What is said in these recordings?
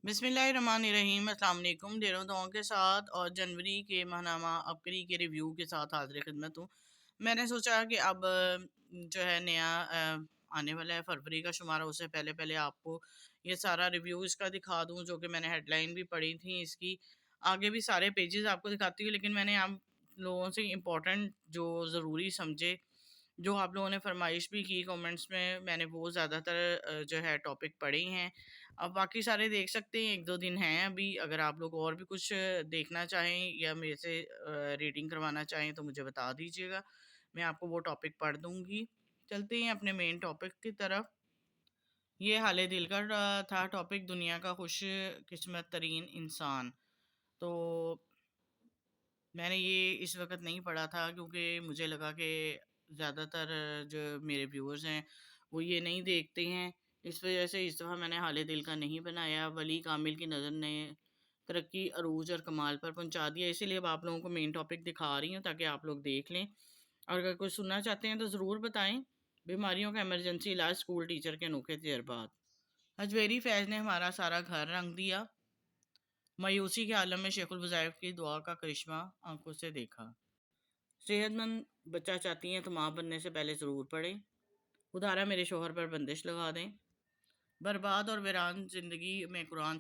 بسم اللہ الرحمن الرحیم۔ السلام علیکم۔ ڈیروں دعاؤں کے ساتھ اور جنوری کے ماہنامہ ابکری کے ریویو کے ساتھ حاضر خدمت ہوں۔ میں نے سوچا کہ اب جو ہے نیا آنے والا ہے فروری کا شمارہ، اس سے پہلے پہلے آپ کو یہ سارا ریویو اس کا دکھا دوں، جو کہ میں نے ہیڈ لائن بھی پڑھی تھی اس کی، آگے بھی سارے پیجز آپ کو دکھاتی ہوں، لیکن میں نے آپ لوگوں سے امپورٹنٹ جو ضروری سمجھے، جو آپ لوگوں نے فرمائش بھی کی کامنٹس میں نے وہ زیادہ تر جو ہے ٹاپک پڑھے ہیں۔ اب باقی سارے دیکھ سکتے ہیں، 1-2 دن ہیں ابھی۔ اگر آپ لوگ اور بھی کچھ دیکھنا چاہیں یا میرے سے ریڈنگ کروانا چاہیں تو مجھے بتا دیجیے گا، میں آپ کو وہ ٹاپک پڑھ دوں گی۔ چلتے ہیں اپنے مین ٹاپک کی طرف۔ یہ حال دل کا تھا ٹاپک، دنیا کا خوش قسمت ترین انسان۔ تو میں نے یہ اس وقت نہیں پڑھا تھا کیونکہ مجھے لگا کہ زیادہ تر جو میرے ویورز ہیں وہ یہ نہیں دیکھتے ہیں، اس وجہ سے اس دفعہ میں نے حال دل کا نہیں بنایا۔ ولی کامل کی نظر نے ترقی، عروج اور کمال پر پہنچا دیا، اسی لیے اب آپ لوگوں کو مین ٹاپک دکھا رہی ہوں تاکہ آپ لوگ دیکھ لیں، اور اگر کوئی سننا چاہتے ہیں تو ضرور بتائیں۔ بیماریوں کا ایمرجنسی علاج، اسکول ٹیچر کے انوکھے تجربات۔ حجویری فیض نے ہمارا سارا گھر رنگ دیا، مایوسی کے عالم میں شیخ الوظائف کی دعا کا کرشمہ آنکھوں سے دیکھا۔ صحت مند بچہ چاہتی ہیں تو ماں بننے سے پہلے ضرور پڑھیں۔ خدارا میرے شوہر پر بندش لگا دیں۔ برباد اور ویران زندگی میں قرآن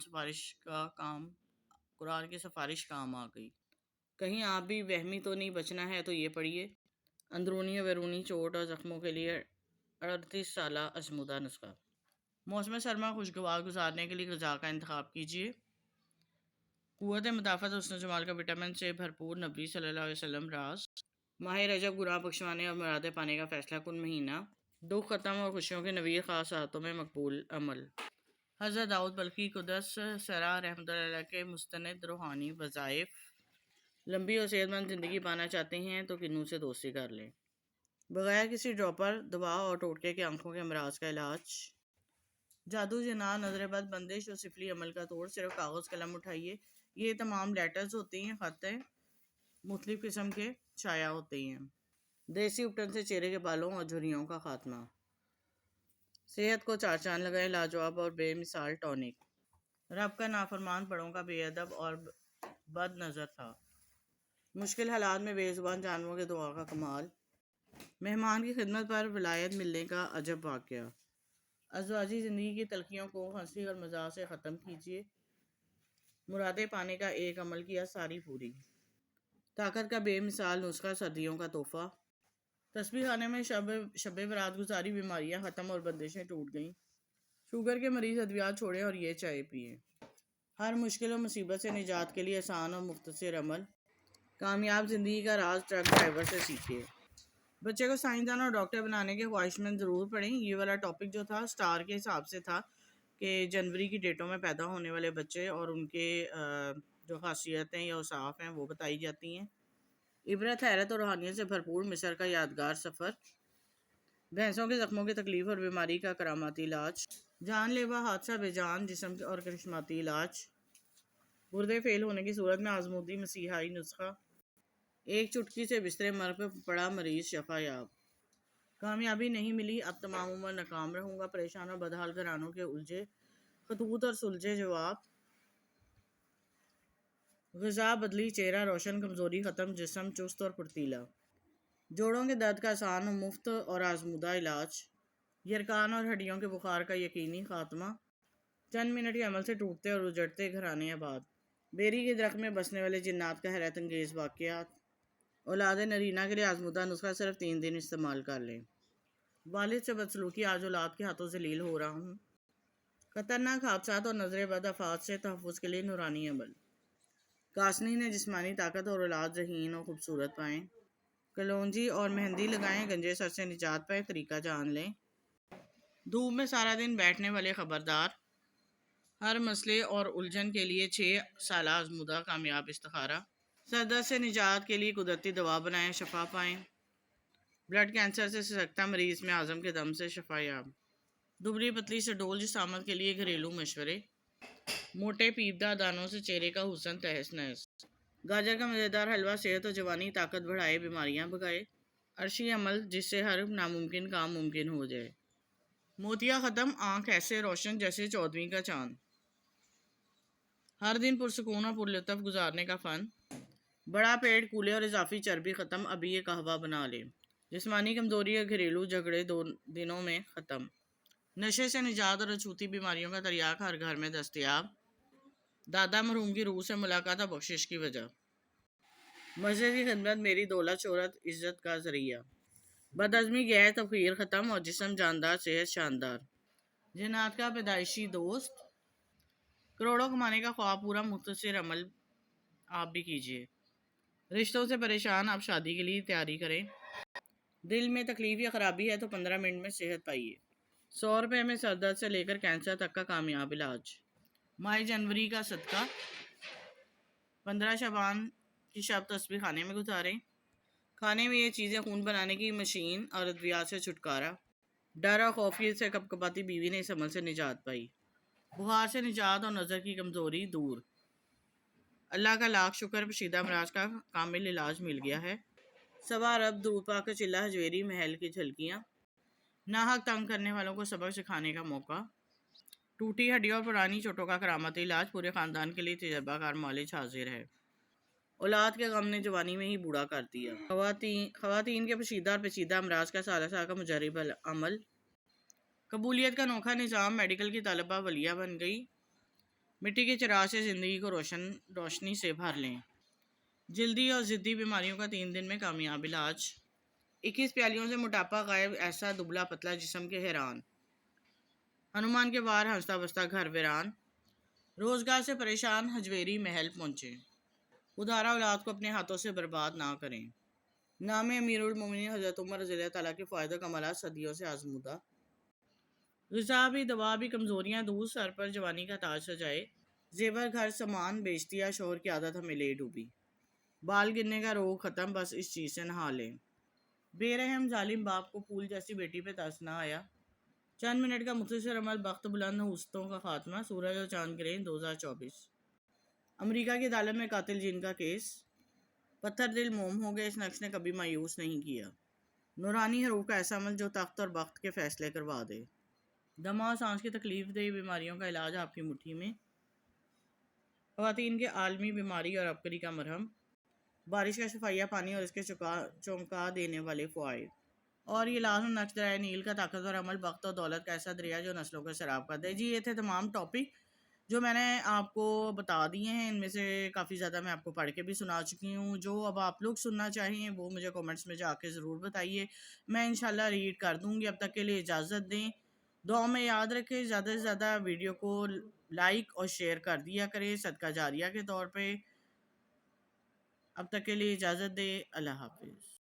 کی سفارش کام آ گئی۔ کہیں آپ بھی وہمی تو نہیں بچنا ہے تو یہ پڑھیے، اندرونی و بیرونی چوٹ اور زخموں کے لیے 38 سالہ ازمودہ نسخہ۔ موسم سرما خوشگوار گزارنے کے لیے غذا کا انتخاب کیجیے۔ قوت مدافعت حسن و جمال کا وٹامن سے بھرپور نبی صلی اللہ علیہ وسلم راز۔ ماہ رجب گناہ بخشوانے اور مرادیں پانے کا فیصلہ کن مہینہ۔ دکھ ختم اور خوشیوں کے نویر خاص راتوں میں مقبول عمل۔ حضرت داؤد بلخی قدس سرا رحمۃ اللہ علیہ کے مستند روحانی وظائف۔ لمبی اور صحت مند زندگی پانا چاہتے ہیں تو کنو سے دوستی کر لیں۔ بغیر کسی ڈراپر، دوا اور ٹوٹکے کے آنکھوں کے امراض کا علاج۔ جادو، جنا، نظر بد، بندش اور سفلی عمل کا توڑ۔ صرف کاغذ قلم اٹھائیے، یہ تمام لیٹرز ہوتے ہیں، خط ہیں، مختلف قسم کے شائع ہوتے ہیں۔ دیسی اپٹن سے چہرے کے بالوں اور جھریوں کا خاتمہ۔ صحت کو 4 چاند لگائیں، لاجواب اور بے مثال ٹونک۔ رب کا نافرمان بڑوں کا بے ادب اور بد نظر تھا۔ مشکل حالات میں بے زبان جانوروں کے دعا کا کمال۔ مہمان کی خدمت پر ولایت ملنے کا عجب واقعہ۔ ازواجی زندگی کی تلخیوں کو ہنسی اور مزاح سے ختم کیجیے۔ مرادیں پانے کا ایک عمل کیا ساری پوری۔ طاقت کا بے مثال نسخہ، سردیوں کا تحفہ۔ تسبیح خانے میں شب برات گزاری، بیماریاں ختم اور بندشیں ٹوٹ گئیں۔ شوگر کے مریض ادویات چھوڑیں اور یہ چائے پئیں۔ ہر مشکل اور مصیبت سے نجات کے لیے آسان اور مختصر عمل۔ کامیاب زندگی کا راز ٹرک ڈرائیور سے سیکھیں۔ بچے کو سائنسدان اور ڈاکٹر بنانے کے خواہشمند ضرور پڑھیں۔ یہ والا ٹاپک جو تھا سٹار کے حساب سے تھا کہ جنوری کی ڈیٹوں میں پیدا ہونے والے بچے اور ان کے جو خاصیتیں یا اوصاف ہیں وہ بتائی جاتی ہیں۔ عبرت، حیرت اور روحانیت سے بھرپور مصر کا یادگار سفر۔ بھینسوں کے زخموں کی تکلیف اور بیماری کا کراماتی علاج۔ جان لیوا حادثہ بے جان جسم اور کرشماتی علاج۔ گردے فیل ہونے کی صورت میں آزمودی مسیحائی نسخہ۔ ایک چٹکی سے بستر مرگ پہ پڑا مریض شفا یاب۔ کامیابی نہیں ملی، اب تمام عمر ناکام رہوں گا، پریشان اور بدحال گھرانوں کے الجھے خطوط اور سلجھے جواب۔ غذا بدلی چہرہ روشن، کمزوری ختم، جسم چست اور پھرتیلا۔ جوڑوں کے درد کا آسان و مفت اور آزمودہ علاج۔ یرکان اور ہڈیوں کے بخار کا یقینی خاتمہ۔ چند منٹ کے عمل سے ٹوٹتے اور اجڑتے گھرانے آباد۔ بیری کے درخت میں بسنے والے جنات کا حیرت انگیز واقعات۔ اولاد نرینہ کے لیے آزمودہ نسخہ، صرف 3 دن استعمال کر لیں۔ والد سے بدسلوکی، آج اولاد کے ہاتھوں ذلیل ہو رہا ہوں۔ خطرناک حادثات اور نظر بد آفات سے تحفظ کے لیے نورانی عمل۔ کاسنی نے جسمانی طاقت اور اولاد ذہین اور خوبصورت پائیں۔ کلونجی اور مہندی لگائیں، گنجے سر سے نجات پائیں، طریقہ جان لیں۔ دھوپ میں سارا دن بیٹھنے والے خبردار۔ ہر مسئلے اور الجھن کے لیے 6 سالہ آزمودہ کامیاب استخارہ۔ سردرد سے نجات کے لیے قدرتی دوا بنائیں، شفا پائیں۔ بلڈ کینسر سے سسکتا مریض میں اعظم کے دم سے شفا یاب۔ دبلی پتلی سے ڈول جسامت کے لیے گھریلو مشورے۔ موٹے پیپدہ دانوں سے چہرے کا حسن تہس نہس۔ گاجر کا مزیدار حلوہ صحت و جوانی طاقت بڑھائے، بیماریاں بھگائے۔ عرشی عمل جس سے ہر ناممکن کام ممکن ہو جائے۔ موتیا ختم، آنکھ ایسے روشن جیسے 14ویں کا چاند۔ ہر دن پرسکون اور پرلطف گزارنے کا فن، بڑا پیٹ کولے اور اضافی چربی ختم، ابھی یہ قہوہ بنا لے، جسمانی کمزوری اور گھریلو جھگڑے 2 دنوں میں ختم، نشے سے نجات اور اچھوتی بیماریوں کا تریاق ہر گھر میں دستیاب، دادا مرحوم کی روح سے ملاقات اور بخشش کی وجہ، مسجد کی خدمت میری دولت شہرت عزت کا ذریعہ، بدعزمی غیر تفخیر ختم اور جسم جاندار صحت شاندار، جنات کا پیدائشی دوست، کروڑوں کمانے کا خواب پورا مختصر عمل آپ بھی کیجیے، رشتوں سے پریشان آپ شادی کے لیے تیاری کریں، دل میں تکلیف یا خرابی ہے تو 15 منٹ میں صحت پائیے، 100 روپے میں سر درد سے لے کر کینسر تک کا کامیاب علاج، ماہ جنوری کا صدقہ، 15 شعبان کی شب تسبیح خانے میں گزاریں، کھانے میں یہ چیزیں خون بنانے کی مشین اور ادویات سے چھٹکارا، ڈر اور خوف سے کپکپاتی بیوی نے اس عمل سے نجات پائی، بخار سے نجات اور نظر کی کمزوری دور، اللہ کا لاکھ شکر پشیدہ امراض کا کامل علاج مل گیا ہے، 1.25 ارب درود پاک کا چلہ ہجویری محل کی جھلکیاں، ناحق تنگ کرنے والوں کو سبق سکھانے کا موقع، ٹوٹی ہڈیوں اور پرانی چوٹوں کا کرامتی علاج، پورے خاندان کے لیے تجربہ کار معالج حاضر ہے، اولاد کے غم نے جوانی میں ہی بوڑھا کر دیا، خواتین کے پوشیدہ اور پیچیدہ امراض کا سارا کا مجرب عمل، قبولیت کا انوکھا نظام، میڈیکل کی طالبہ ولیہ بن گئی، مٹی کے چراغ سے زندگی کو روشنی سے بھر لیں، جلدی اور ضدی بیماریوں کا 3 دن میں کامیاب علاج، 21 پیالیوں سے موٹاپا غائب، ایسا دبلا پتلا جسم کے حیران، ہنومان کے وار ہنستا بستا گھر ویران، روزگار سے پریشان ہجویری محل پہنچے، ادھارا اولاد کو اپنے ہاتھوں سے برباد نہ کریں، نام امیر المومنین حضرت عمر رضی اللہ تعالیٰ کے فائدہ کمالات صدیوں سے آزمودہ، غذا بھی دوا بھی کمزوریاں دور، سر پر جوانی کا تاج سجائے، زیور گھر سامان بیچ دیا، شوہر کی عادت ہمیں لے ڈوبی، بال گرنے کا روگ ختم، بس اس چیز سے نہا لیں، بے رحم ظالم باپ کو پھول جیسی بیٹی پہ ترس نہ آیا، چند منٹ کا مختصر عمل، بخت بلند حسنوں کا خاتمہ، سورج اور چاند گرہن 2024، امریکہ کی عدالت میں قاتل جن کا کیس، پتھر دل موم ہو گئے، اس نقش نے کبھی مایوس نہیں کیا، نورانی حروف کا ایسا عمل جو تخت اور بخت کے فیصلے کروا دے، دمہ اور سانس کی تکلیف دہ بیماریوں کا علاج آپ کی مٹھی میں، خواتین کے عالمی بیماری اور ابکری کا مرہم، بارش کا شفائیہ پانی اور اس کے چونکا دینے والے فوائد، اور یہ لازم نقش دریا نیل کا طاقتور عمل، بخت اور دولت کا ایسا دریا جو نسلوں کو سیراب کر دے۔ جی یہ تھے تمام ٹاپک جو میں نے آپ کو بتا دیے ہیں، ان میں سے کافی زیادہ میں آپ کو پڑھ کے بھی سنا چکی ہوں، جو اب آپ لوگ سننا چاہیں وہ مجھے کومنٹس میں جا کے ضرور بتائیے، میں انشاءاللہ ریڈ کر دوں گی۔ اب تک کے لیے اجازت دیں، دعاؤں میں یاد رکھیں، زیادہ سے زیادہ ویڈیو کو لائک اور شیئر کر دیا کریں صدقہ جاریہ کے طور پہ۔ اب تک کے لیے اجازت دیں، اللہ حافظ۔